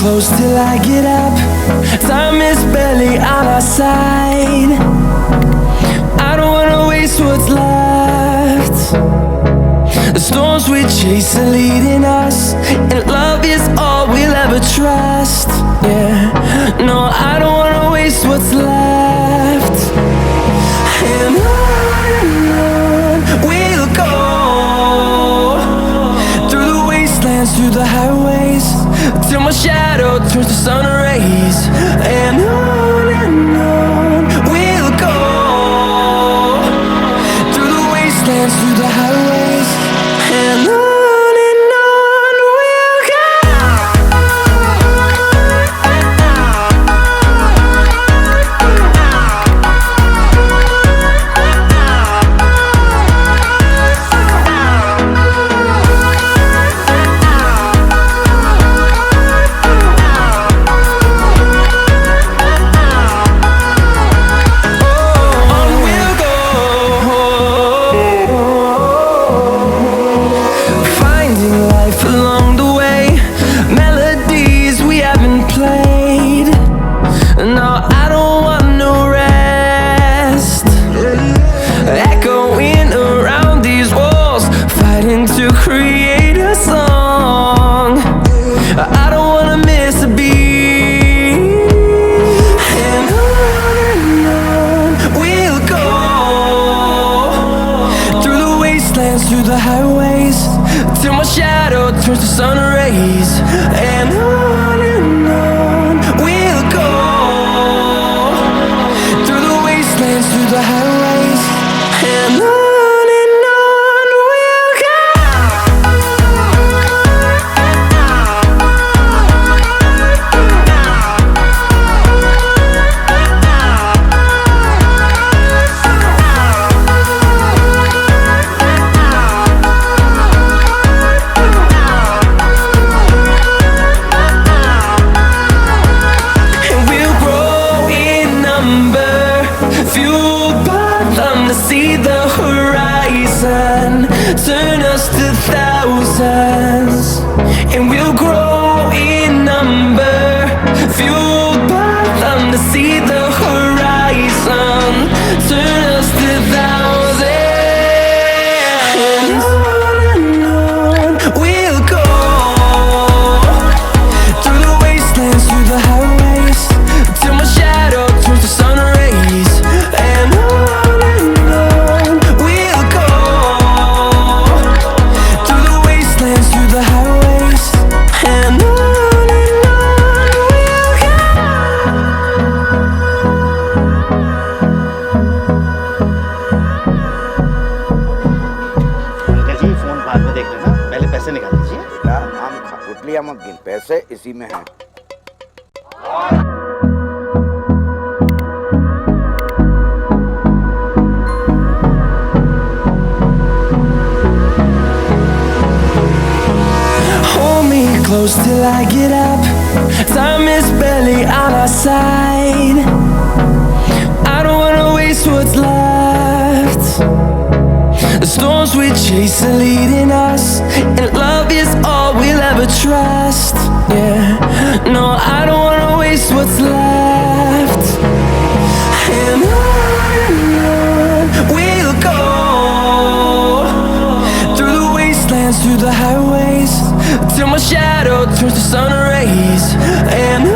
close till I get up. Time is barely on our side. I don't wanna waste what's left. The storms we chase are leading us, and love is all we'll ever trust. Yeah, no, I don't wanna waste what's left. And on we'll go, through the wastelands, through the highways, till my shadow turns to sun rays. And on we'll go, through the wastelands, through the highways, and on we'll go. Through the highways, till my shadow turns to sun rays. And on we'll go, through the wastelands, through the highways, and on we'll go. See the horizon, turn us to thousands, and we'll grow in number, fueled by them to see the horizon, turn us to thousands, and on we'll go, through the wastelands, through the highways, till my shadow turns to sun rays. And पैसे इसी में है। Hold me close till I get up. Time is barely on our side. I don't wanna waste what's left. The storms we chase are leading us, and love is all we'll ever trust. Yeah, no, I don't wanna waste what's left. And on we'll go, through the wastelands, through the highways, till my shadow turns to sun rays. And